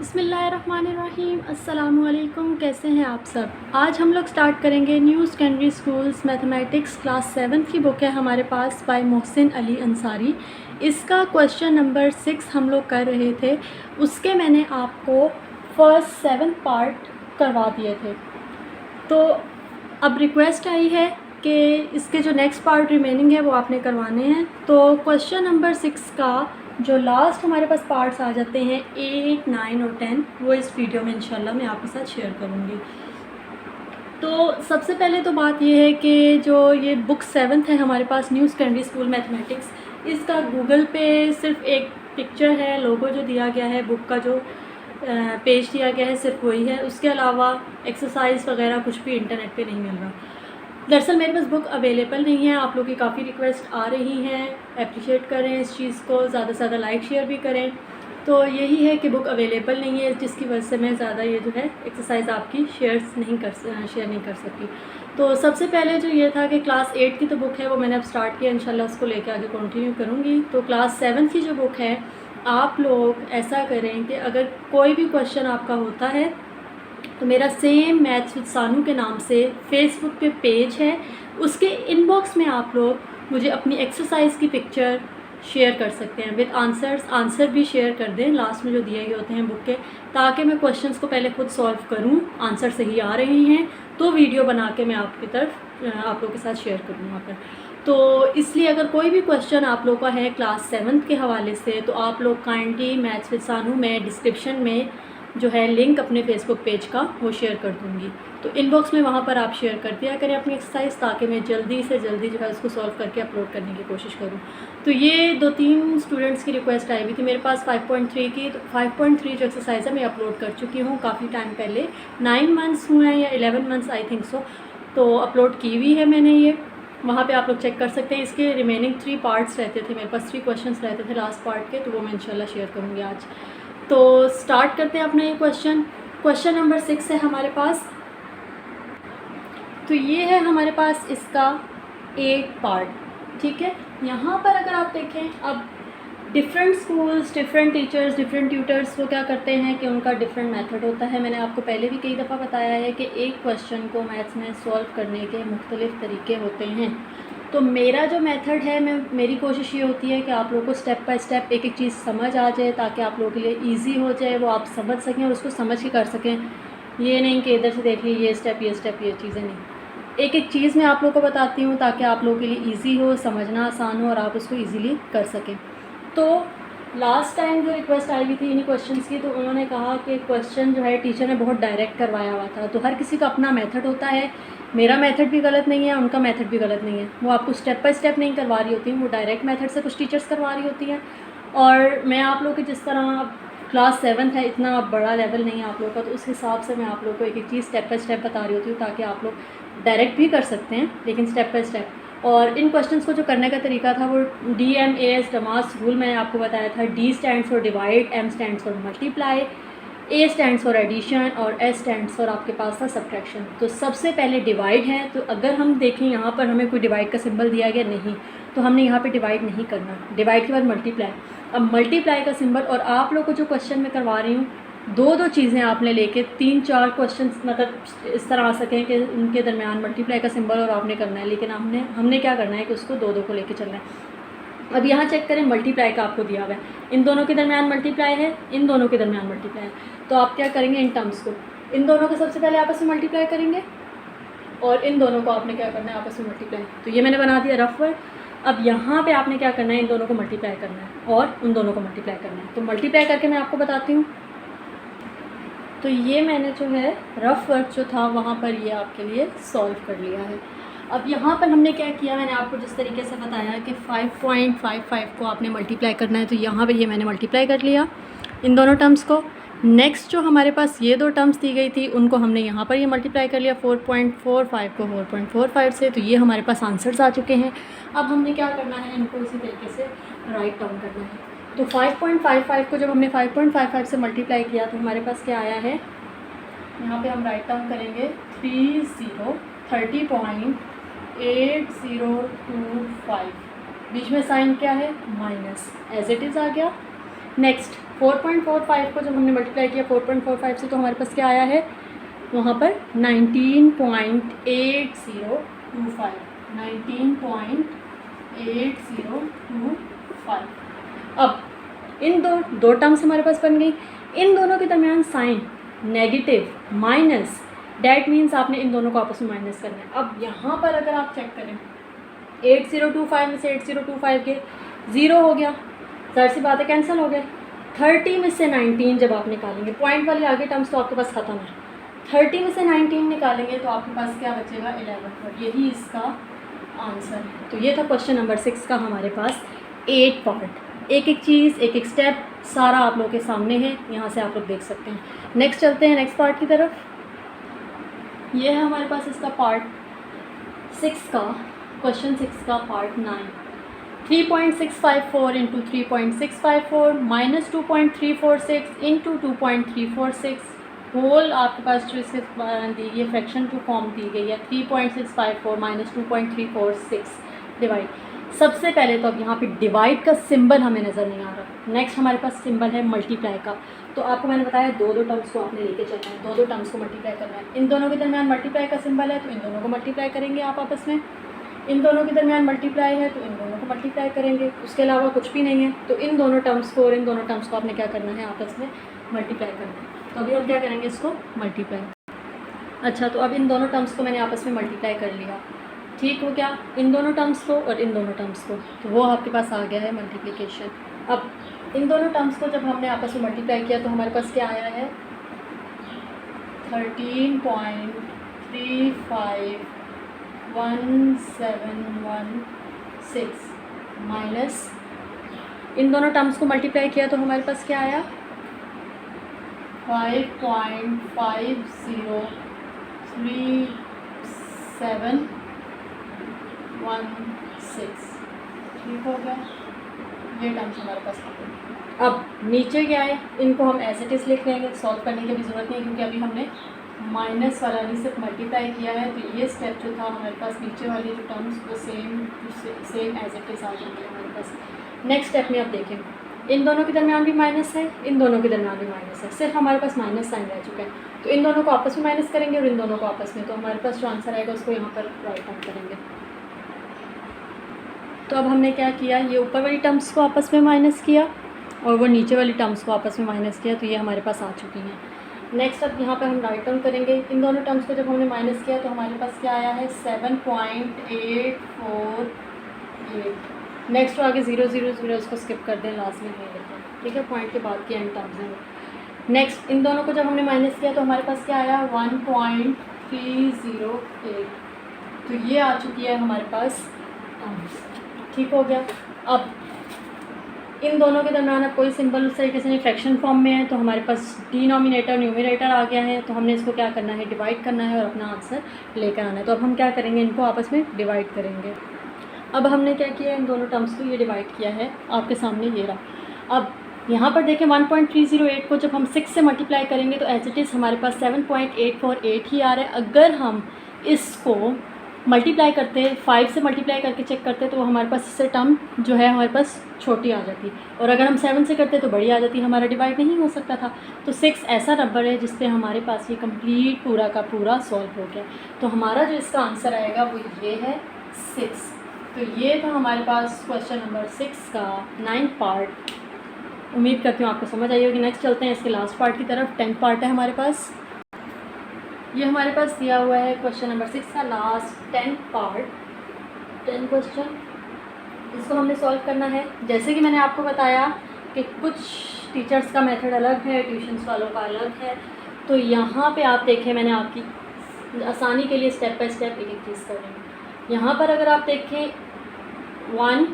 बिस्मिल्लाहिर्रहमानिर्रहीम। अस्सलामुअलैकुम। कैसे हैं आप सब। आज हम लोग स्टार्ट करेंगे new secondary schools mathematics class 7 की बुक है हमारे पास बाय मोहसिन अली अंसारी। इसका क्वेश्चन नंबर 6 हम लोग कर रहे थे, उसके मैंने आपको फर्स्ट 7 पार्ट करवा दिए थे। तो अब रिक्वेस्ट आई है कि इसके जो नेक्स्ट पार्ट रिमेनिंग है वो आपने करवाने हैं। तो क्वेश्चन नंबर 6 का जो लास्ट हमारे पास पार्ट्स आ जाते हैं 8, 9 और 10, वो इस वीडियो में इंशाल्लाह मैं आपके साथ शेयर करूँगी। तो सबसे पहले तो बात ये है कि जो ये बुक 7 है हमारे पास न्यू सेकेंडरी स्कूल मैथमेटिक्स, इसका गूगल पे सिर्फ एक पिक्चर है, लोगो जो दिया गया है, बुक का जो पेज दिया गया है सिर्फ वही है। उसके अलावा एक्सरसाइज वगैरह कुछ भी इंटरनेट पे नहीं मिल रहा। दरअसल मेरे पास बुक अवेलेबल नहीं है। आप लोगों की काफ़ी रिक्वेस्ट आ रही हैं, अप्रिशिएट करें इस चीज़ को, ज़्यादा से ज़्यादा लाइक शेयर भी करें। तो यही है कि बुक अवेलेबल नहीं है, जिसकी वजह से मैं ज़्यादा ये जो है एक्सरसाइज आपकी शेयर नहीं कर सकी। तो सबसे पहले जो ये था कि क्लास 8 की तो बुक है वो मैंने अब स्टार्ट किया, इंशाल्लाह उसको लेके आगे कंटिन्यू करूँगी। तो क्लास 7 की जो बुक है, आप लोग ऐसा करें कि अगर कोई भी क्वेश्चन आपका होता है तो मेरा सेम मैथ्स विद सानू के नाम से फेसबुक पे पेज है, उसके इनबॉक्स में आप लोग मुझे अपनी एक्सरसाइज की पिक्चर शेयर कर सकते हैं विद आंसर भी शेयर कर दें लास्ट में जो दिए गए होते हैं बुक के, ताकि मैं क्वेश्चंस को पहले खुद सॉल्व करूं। आंसर सही आ रहे हैं तो वीडियो बना के मैं आपकी तरफ आप लोगों के साथ शेयर करूँ वहाँ पर। तो इसलिए अगर कोई भी क्वेश्चन आप लोगों का है क्लास 7 के हवाले से, तो आप लोग काइंडली मैथ्स विद सानू में डिस्क्रिप्शन में जो है लिंक अपने फेसबुक पेज का वो शेयर कर दूँगी। तो इनबॉक्स में वहाँ पर आप शेयर कर दिया करें अपनी एक्सरसाइज, ताकि मैं जल्दी से जल्दी जो है उसको सॉल्व करके अपलोड करने की कोशिश करूँ। तो ये 2-3 स्टूडेंट्स की रिक्वेस्ट आई हुई थी मेरे पास 5.3 की। तो 5.3 जो एक्सरसाइज है मैं अपलोड कर चुकी हूँ काफ़ी टाइम पहले, 9 मंथ्स हुए हैं या 11 मंथ्स आई थिंक सो। तो अपलोड की हुई है मैंने ये, वहाँ पे आप लोग चेक कर सकते हैं। इसके रिमेनिंग 3 पार्ट्स रहते थे मेरे पास, 3 क्वेश्चंस रहते थे लास्ट पार्ट के, तो वो मैं इंशाल्लाह शेयर करूँगी आज। तो स्टार्ट करते हैं अपना ये क्वेश्चन नंबर 6 है हमारे पास। तो ये है हमारे पास इसका एक पार्ट, ठीक है। यहाँ पर अगर आप देखें, अब different schools, different teachers, different tutors वो क्या करते हैं कि उनका डिफरेंट मेथड होता है। मैंने आपको पहले भी कई दफ़ा बताया है कि एक क्वेश्चन को मैथ्स में सॉल्व करने के मुख्तलिफ़ तरीके होते हैं। तो मेरा जो मेथड है, मेरी कोशिश ये होती है कि आप लोगों को स्टेप बाय स्टेप एक एक चीज़ समझ आ जाए, ताकि आप लोगों के लिए इजी हो जाए, वो आप समझ सकें और उसको समझ के कर सकें। ये नहीं कि इधर से देख ली ये स्टेप ये चीज़ें नहीं। एक एक चीज़ मैं आप लोगों को बताती हूँ ताकि आप लोगों के लिए ईजी हो, समझना आसान हो और आप उसको ईज़िली कर सकें। तो लास्ट टाइम जो रिक्वेस्ट आई हुई थी इन्हीं क्वेश्चंस की, तो उन्होंने कहा कि क्वेश्चन जो है टीचर ने बहुत डायरेक्ट करवाया हुआ था। तो हर किसी का अपना मेथड होता है, मेरा मेथड भी गलत नहीं है, उनका मेथड भी गलत नहीं है। वो आपको स्टेप बाय स्टेप नहीं करवा रही होती, वो डायरेक्ट मेथड से कुछ टीचर्स करवा रही होती हैं। और मैं आप लोग की जिस तरह क्लास 7 है, इतना बड़ा लेवल नहीं है आप लोग का, तो उस हिसाब से मैं आप लोग को एक एक चीज़ स्टेप बाय स्टेप बता रही होती हूँ, ताकि आप लोग डायरेक्ट भी कर सकते हैं लेकिन स्टेप बाय स्टेप। और इन क्वेश्चंस को जो करने का तरीका था वो DMAS डमास रूल मैंने आपको बताया था। D stands for divide, M stands for multiply, A stands for addition और S स्टैंड्स फॉर आपके पास था सब्ट्रैक्शन। तो सबसे पहले डिवाइड है, तो अगर हम देखें यहाँ पर हमें कोई डिवाइड का सिंबल दिया गया नहीं, तो हमने यहाँ पे डिवाइड नहीं करना। डिवाइड के बाद मल्टीप्लाई। अब मल्टीप्लाई का सिंबल, और आप लोग को जो क्वेश्चन मैं करवा रही हूँ, दो चीज़ें आपने लेके 3-4 क्वेश्चन मतलब इस तरह आ सकें कि उनके दरमियान मल्टीप्लाई का सिंबल और आपने करना है, लेकिन हमने क्या करना है कि उसको दो को लेके चलना है। अब यहाँ चेक करें, मल्टीप्लाई का आपको दिया हुआ है, इन दोनों के दरमियान मल्टीप्लाई है, इन दोनों के दरमियान मल्टीप्लाई है। तो आप क्या करेंगे, इन टर्म्स को, इन दोनों को सबसे पहले आपस में मल्टीप्लाई करेंगे और इन दोनों को आपने क्या करना है, आपस में मल्टीप्लाई। तो ये मैंने बना दिया रफ वर्ड। अब यहाँ पे आपने क्या करना है, इन दोनों को मल्टीप्लाई करना है और उन दोनों को मल्टीप्लाई करना है। तो मल्टीप्लाई करके मैं आपको बताती हूँ। तो ये मैंने जो है रफ़ वर्क जो था वहाँ पर ये आपके लिए सॉल्व कर लिया है। अब यहाँ पर हमने क्या किया, मैंने आपको जिस तरीके से बताया कि 5.55 को आपने मल्टीप्लाई करना है, तो यहाँ पर ये मैंने मल्टीप्लाई कर लिया इन दोनों टर्म्स को। नेक्स्ट जो हमारे पास ये 2 टर्म्स दी गई थी उनको हमने यहाँ पर ये मल्टीप्लाई कर लिया 4.45 को 4.45 से। तो ये हमारे पास आंसर्स आ चुके हैं। अब हमने क्या करना है, इनको इसी तरीके से राइट डाउन करना है। तो 5.55 को जब हमने 5.55 से मल्टीप्लाई किया तो हमारे पास क्या आया है, यहाँ पे हम राइट डाउन करेंगे 30.8025, बीच में साइन क्या है, माइनस, एज इट इज़ आ गया। नेक्स्ट 4.45 को जब हमने मल्टीप्लाई किया 4.45 से तो हमारे पास क्या आया है वहाँ पर 19.8025 19.8025। अब इन दो टर्म्स हमारे पास बन गई। इन दोनों के दरमियान sign negative minus, that means आपने इन दोनों को आपस में माइनस करना है। अब यहाँ पर अगर आप चेक करें 8025 में से 8025 के 0 हो गया, जाहिर सी बात है कैंसिल हो गए। 30 में से 19 जब आप निकालेंगे, पॉइंट वाले आगे टर्म्स तो आपके पास ख़त्म है, 30 में से 19 निकालेंगे तो आपके पास क्या बचेगा 11। और यही इसका आंसर है। तो ये था क्वेश्चन नंबर 6 का हमारे पास 8 पार्ट, एक एक चीज़ एक एक स्टेप सारा आप लोगों के सामने है, यहाँ से आप लोग देख सकते हैं। नेक्स्ट चलते हैं नेक्स्ट पार्ट की तरफ। ये है हमारे पास इसका पार्ट 6 का, क्वेश्चन 6 का part 9। 3.654 into 3.654 minus 2.346 into 2.346 whole आपके पास जो इसके दी गई है फ्रैक्शन टू फॉर्म दी गई है 3.654 माइनस 2.346 डिवाइड। सबसे पहले तो अब यहाँ पे डिवाइड का सिंबल हमें नज़र नहीं आ रहा। नेक्स्ट हमारे पास सिंबल है मल्टीप्लाई का। तो आपको मैंने बताया दो टर्म्स को आपने लेके चलना है, दो टर्म्स को मल्टीप्लाई करना है। इन दोनों के दरमियान मल्टीप्लाई का सिंबल है तो इन दोनों को मल्टीप्लाई करेंगे आप आपस में। इन दोनों के दरमियान मल्टीप्लाई है तो इन दोनों को मल्टीप्लाई करेंगे, उसके अलावा कुछ भी नहीं है। तो इन दोनों टर्म्स को और इन दोनों टर्म्स को आपने क्या करना है आपस में मल्टीप्लाई करना है। तो अभी हम क्या करेंगे इसको मल्टीप्लाई। अच्छा, तो अब इन दोनों टर्म्स को मैंने आपस में मल्टीप्लाई कर लिया, ठीक हो गया, इन दोनों टर्म्स को और इन दोनों टर्म्स को, तो वो आपके पास आ गया है मल्टीप्लिकेशन। अब इन दोनों टर्म्स को जब हमने आपस में मल्टीप्लाई किया तो हमारे पास क्या आया है 13.3511716 माइनस इन दोनों टर्म्स को मल्टीप्लाई किया तो हमारे पास क्या आया 5.503716। ठीक हो गया, ये टर्म्स हमारे पास आ गए। अब नीचे क्या है, इनको हम एज इट इज़ लिख लेंगे, सॉल्व करने की भी ज़रूरत नहीं क्योंकि अभी हमने माइनस वाला भी सिर्फ मल्टीप्लाई किया है। तो ये स्टेप जो था हमारे पास नीचे वाली जो टर्म्स वो सेम एज इट इज़ आ जाएंगे हमारे पास। नेक्स्ट स्टेप में अब देखें, इन दोनों के दरमियान भी माइनस है, इन दोनों के दरमियान भी माइनस है, सिर्फ हमारे पास माइनस साइन रह चुका है। तो इन दोनों को आपस में माइनस करेंगे और इन दोनों को आपस में, तो हमारे पास जो आंसर आएगा उसको यहाँ पर राइट डाउन करेंगे। तो अब हमने क्या किया, ये ऊपर वाली टर्म्स को आपस में माइनस किया और वो नीचे वाली टर्म्स को आपस में माइनस किया, तो ये हमारे पास आ चुकी हैं। नेक्स्ट अब यहाँ पर हम राइट डाउन करेंगे। इन दोनों टर्म्स को जब हमने माइनस किया तो हमारे पास क्या आया है 7.848। नेक्स्ट तो आगे 0 0 0 इसको स्किप कर दें, लास्ट में नहीं लिखें, ठीक है, पॉइंट के बाद की एंड टर्म्स हैं। नेक्स्ट इन दोनों को जब हमने माइनस किया तो हमारे पास क्या आया 1.308। तो ये आ चुकी है हमारे पास टर्म्स, ठीक हो गया। अब इन दोनों के दरमियान अब कोई सिंबल उस तरीके से नहीं, फ्रैक्शन फॉर्म में है, तो हमारे पास डिनोमिनेटर न्यूमरेटर आ गया है। तो हमने इसको क्या करना है डिवाइड करना है और अपना आंसर लेकर आना है। तो अब हम क्या करेंगे, इनको आपस में डिवाइड करेंगे। अब हमने क्या किया, इन दोनों टर्म्स को ये डिवाइड किया है, आपके सामने ये रहा। अब यहाँ पर देखें 1.308 को जब हम 6 से मल्टीप्लाई करेंगे तो एज इट इज़ हमारे पास 7.848 ही आ रहा है। अगर हम इसको मल्टीप्लाई करते 5 से मल्टीप्लाई करके चेक करते तो हमारे पास इससे टर्म जो है हमारे पास छोटी आ जाती, और अगर हम 7 से करते तो बड़ी आ जाती, हमारा डिवाइड नहीं हो सकता था। तो 6 ऐसा नंबर है जिस पे हमारे पास ये कंप्लीट पूरा का पूरा सॉल्व हो गया। तो हमारा जो इसका आंसर आएगा वो ये है 6। तो ये था हमारे पास क्वेश्चन नंबर 6 का 9 पार्ट। उम्मीद करती हूँ आपको समझ आई होगी। नेक्स्ट चलते हैं इसके लास्ट पार्ट की तरफ, 10 पार्ट है हमारे पास। ये हमारे पास दिया हुआ है क्वेश्चन नंबर 6 का लास्ट 10 पार्ट, 10 क्वेश्चन। इसको हमने सॉल्व करना है। जैसे कि मैंने आपको बताया कि कुछ टीचर्स का मेथड अलग है, ट्यूशन्स वालों का अलग है। तो यहाँ पे आप देखें, मैंने आपकी आसानी के लिए स्टेप बाय स्टेप एक एक चीज़ कर रही हूँ। यहाँ पर अगर आप देखें 1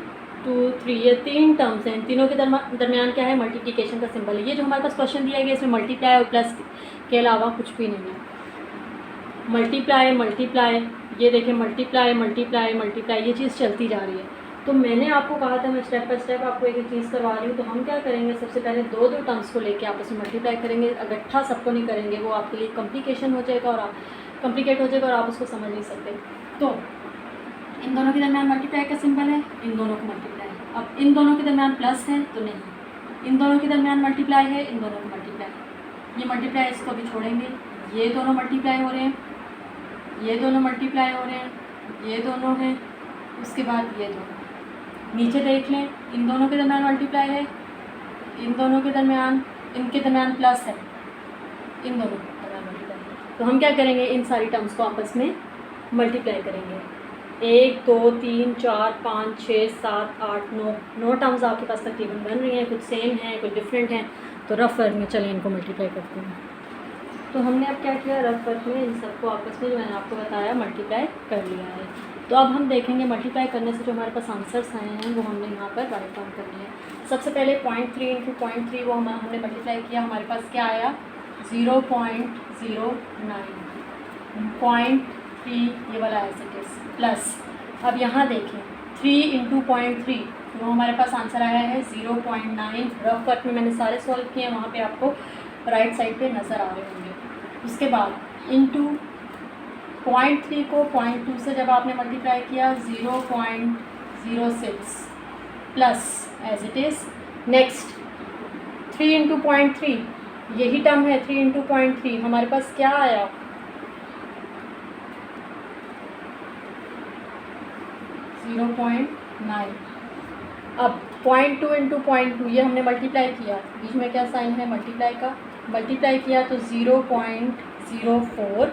2 3 ये 3 टर्म्स हैं, तीनों के दरमियान क्या है मल्टीप्लिकेशन का सिंबल है। ये जो हमारे पास क्वेश्चन दिया गया इसमें मल्टीप्लाई और प्लस के अलावा कुछ भी नहीं है। मल्टीप्लाई मल्टीप्लाई, ये देखें मल्टीप्लाई मल्टीप्लाई मल्टीप्लाई, ये चीज़ चलती जा रही है। तो मैंने आपको कहा था मैं स्टेप बाय स्टेप आपको एक एक चीज़ करवा रही हूँ। तो हम क्या करेंगे, सबसे पहले दो टर्म्स को लेके आपस में मल्टीप्लाई करेंगे। इकट्ठा सबको नहीं करेंगे, वो आपके लिए कॉम्प्लिकेशन हो जाएगा और कॉम्प्लिकेट हो जाएगा और आप उसको समझ नहीं सकते। तो इन दोनों के दरमियान मल्टीप्लाई का सिंबल है, इन दोनों को मल्टीप्लाई। अब इन दोनों के दरमियान प्लस है तो नहीं, इन दोनों के दरमियान मल्टीप्लाई है, इन दोनों को मल्टीप्लाई, ये मल्टीप्लाई इसको भी छोड़ेंगे, ये दोनों मल्टीप्लाई हो रहे हैं, ये दोनों मल्टीप्लाई हो रहे हैं, ये दोनों हैं, उसके बाद ये दोनों। नीचे देख लें, इन दोनों के दरमियान मल्टीप्लाई है, इन दोनों के दरमियान, इनके दरमियान प्लस है, इन दोनों के दरमियान मल्टीप्लाई है। तो हम क्या करेंगे, इन सारी टर्म्स को आपस में मल्टीप्लाई करेंगे। 1 2 3 4 5 6 7 8 9 टर्म्स आपके पास तकरीबन बन रही हैं, कुछ सेम हैं कुछ डिफरेंट हैं। तो रफ वर्क में चलें इनको मल्टीप्लाई करते हैं। तो हमने अब क्या किया, रफ वर्क में इन सबको आपस में जो मैंने आपको बताया मल्टीप्लाई कर लिया है। तो अब हम देखेंगे मल्टीप्लाई करने से जो हमारे पास आंसर्स आए हैं वो हमने यहाँ पर राइट डाउन कर लिए हैं। सबसे पहले 0.3 इंटू 0.3 वो हमने मल्टीप्लाई किया, हमारे पास क्या आया 0.09, 0.3 ये वाला ऐसे प्लस। अब यहाँ देखें 3 इंटू 0.3 वो हमारे पास आंसर आया है 0.9। रफ वर्क में मैंने सारे सॉल्व किए हैं, वहाँ पे आपको राइट साइड पे नज़र आ रहे होंगे। उसके बाद इंटू 0.3 को 0.2 से जब आपने मल्टीप्लाई किया 0.06 plus as it is. Next 3 into 0.3 यही टर्म है, 3 इंटू 0.3 हमारे पास क्या आया 0.9। अब 0.2 इंटू 0.2 ये हमने मल्टीप्लाई किया, बीच में क्या साइन है मल्टीप्लाई का, मल्टीप्लाई किया तो 0.04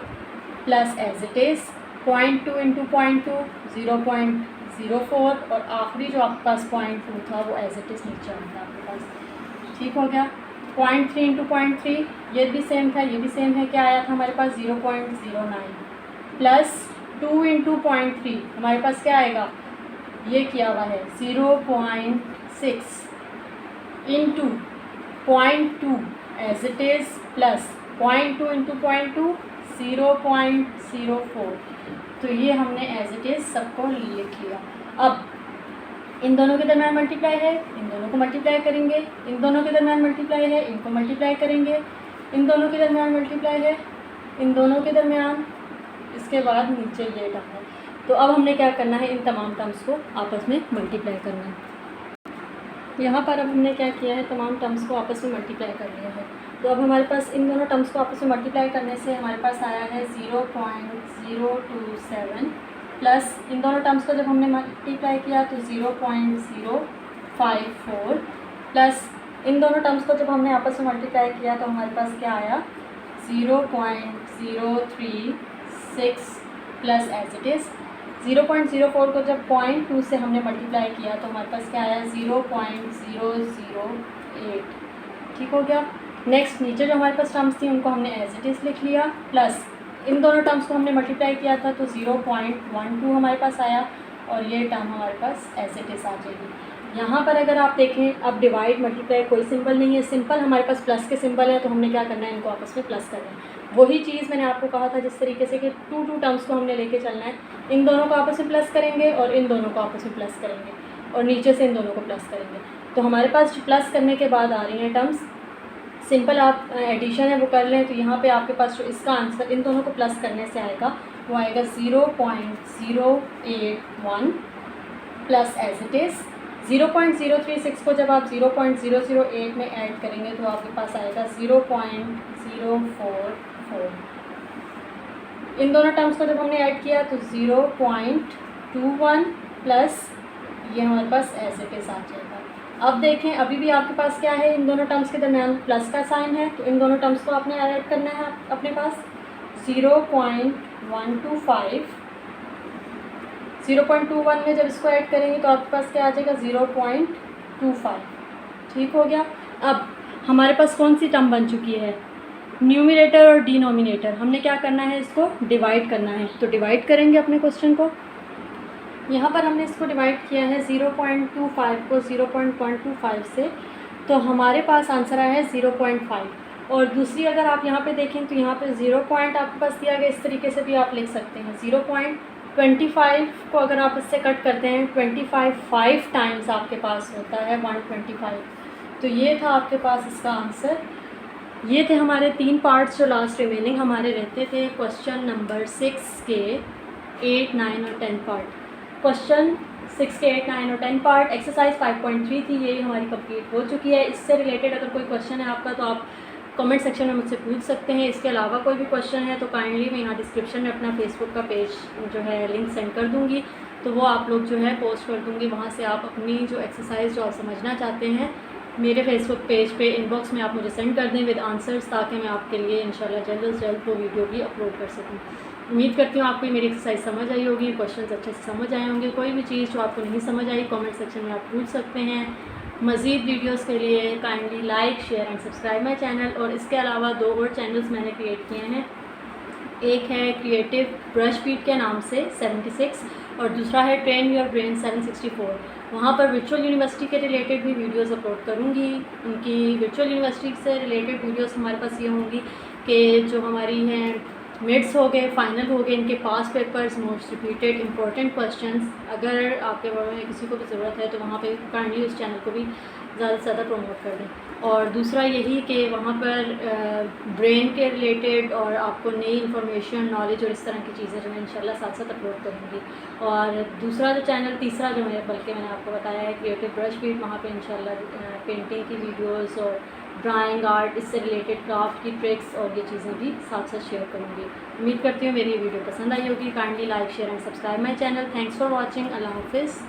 plus as it is 0.2 into 0.2 0.04 और आखिरी जो आपके पास 0.2 था वो एज इट इज़ नीचे आता आपके पास। ठीक हो गया। 0.3 इंटू 0.3 ये भी सेम था, ये भी सेम है, क्या आया था हमारे पास 0.09 प्लस 2 इंटू 0.3 हमारे पास क्या आएगा, ये किया हुआ है 0.6 into 0.2 as it is plus 0.2 into 0.2 0.04। तो ये हमने एज इट इज़ सबको लिख लिया। अब इन दोनों के दरमियान मल्टीप्लाई है, इन दोनों को मल्टीप्लाई करेंगे, इन दोनों के दरमियान मल्टीप्लाई है, इनको मल्टीप्लाई करेंगे, इन दोनों के दरमियान मल्टीप्लाई है, इन दोनों के दरमियान, इसके बाद नीचे ये टर्म है। तो अब हमने क्या करना है, इन तमाम टर्म्स को आपस में मल्टीप्लाई करना है। यहाँ पर अब हमने क्या किया है, तमाम टर्म्स को आपस में मल्टीप्लाई कर लिया है। तो अब हमारे पास इन दोनों टर्म्स को आपस में मल्टीप्लाई करने से हमारे पास आया है 0.027 प्लस इन दोनों टर्म्स को जब हमने मल्टीप्लाई किया तो 0.054 प्लस इन दोनों टर्म्स को जब हमने आपस में मल्टीप्लाई किया तो हमारे पास क्या आया 0.036 प्लस एज इट इज़ 0.04 को जब 0.2 से हमने मल्टीप्लाई किया तो हमारे पास क्या आया 0.008। ठीक हो गया। नेक्स्ट नीचे जो हमारे पास टर्म्स थी उनको हमने एज इट इज़ लिख लिया, प्लस इन दोनों टर्म्स को हमने मल्टीप्लाई किया था तो 0.12 हमारे पास आया और ये टर्म हमारे पास एज इट इज़ आ जाएगी। यहाँ पर अगर आप देखें अब डिवाइड मल्टीप्लाई कोई सिंबल नहीं है, सिंपल हमारे पास प्लस के सिंबल है, तो हमने क्या करना है, इनको आपस में प्लस करना है। वही चीज़ मैंने आपको कहा था जिस तरीके से कि टू टर्म्स को हमने लेके चलना है, इन दोनों को आपस में प्लस करेंगे और इन दोनों को आपस में प्लस करेंगे और नीचे से इन दोनों को प्लस करेंगे। तो हमारे पास प्लस करने के बाद आ रही हैं टर्म्स, सिंपल आप एडिशन है वो कर लें। तो यहाँ पे आपके पास जो इसका आंसर इन दोनों को प्लस करने से आएगा वो आएगा 0.081 प्लस एज इट इज़ 0.036 को जब आप 0.008 में ऐड करेंगे तो आपके पास आएगा 0.044। इन दोनों टर्म्स को जब हमने ऐड किया तो 0.21 प्लस ये हमारे पास एज इट इज़ आ जाएगा। अब देखें अभी भी आपके पास क्या है, इन दोनों टर्म्स के दरमियान प्लस का साइन है, तो इन दोनों टर्म्स को आपने ऐड करना है अपने पास 0.125। 0.21 में जब इसको ऐड करेंगे तो आपके पास क्या आ जाएगा 0.25। ठीक हो गया। अब हमारे पास कौन सी टर्म बन चुकी है, न्यूमरेटर और डिनोमिनेटर। हमने क्या करना है, इसको डिवाइड करना है। तो डिवाइड करेंगे अपने क्वेश्चन को। यहाँ पर हमने इसको डिवाइड किया है 0.25 को 0.125 से, तो हमारे पास आंसर आया है 0.5। और दूसरी अगर आप यहाँ पे देखें तो यहाँ पे 0 पॉइंट आपके पास दिया गया, इस तरीके से भी आप लिख सकते हैं। 0.25 को अगर आप इससे कट करते हैं 5 टाइम्स आपके पास होता है 125। तो ये था आपके पास इसका आंसर। ये थे हमारे 3 पार्ट्स जो लास्ट रिमेनिंग हमारे रहते थे क्वेश्चन नंबर 6 के 8, 9 और 10 पार्ट। क्वेश्चन 6 के 8 9 और 10 पार्ट। एक्सरसाइज 5.3 थी, ये हमारी कंप्लीट हो चुकी है। इससे रिलेटेड अगर कोई क्वेश्चन है आपका तो आप कमेंट सेक्शन में मुझसे पूछ सकते हैं। इसके अलावा कोई भी क्वेश्चन है तो काइंडली मैं यहाँ डिस्क्रिप्शन में अपना फेसबुक का पेज जो है लिंक सेंड कर दूँगी, तो वो आप लोग जो है पोस्ट कर दूँगी। वहाँ से आप अपनी जो एक्सरसाइज जो आप समझना चाहते हैं मेरे फेसबुक पेज पे इनबॉक्स में आप मुझे सेंड कर दें विद आंसर्स, ताकि मैं आपके लिए इंशाल्लाह जल्द से जल्द वो वीडियो भी अपलोड कर सकूँ। उम्मीद करती हूँ आपको मेरी एक्सरसाइज समझ आई होगी, क्वेश्चंस अच्छे से समझ आए होंगे। कोई भी चीज़ जो आपको नहीं समझ आई कमेंट सेक्शन में आप पूछ सकते हैं। मज़ीद वीडियोस के लिए kindly like share and subscribe my channel. और इसके अलावा 2 और चैनल्स मैंने क्रिएट किए हैं, एक है क्रिएटिव ब्रश बीट के नाम से 76 और दूसरा है ट्रेन योर ब्रेन 764। वहाँ पर वर्चुअल यूनिवर्सिटी के रिलेटेड भी वीडियोस अपलोड करूँगी। उनकी वर्चुअल यूनिवर्सिटी से रिलेटेड वीडियोस हमारे पास ये होंगी कि जो हमारी हैं मिड्स हो गए, फाइनल हो गए, इनके पास papers, most repeated important questions, अगर आपके बारे में किसी को भी ज़रूरत है तो वहाँ पे काइंडली उस चैनल को भी ज़्यादा से ज़्यादा प्रमोट कर दें। और दूसरा यही कि वहाँ पर ब्रेन के रिलेटेड और आपको नई इन्फॉर्मेशन, नॉलेज और इस तरह की चीज़ें जो है इंशाल्लाह साथ साथ अपलोड करूँगी। और दूसरा जो चैनल, तीसरा जो है बल्कि मैंने आपको बताया है क्रिएटिव ब्रश बीट, वहाँ पे इंशाल्लाह पेंटिंग की वीडियोस और ड्राइंग आर्ट, इससे रिलेटेड क्राफ्ट की ट्रिक्स और ये चीज़ें भी साथ साथ शेयर करूँगी। उम्मीद करती हूँ मेरी ये वीडियो पसंद आई होगी। Kindly like share and subscribe my channel. Thanks for watching. अल्लाह हाफिज़।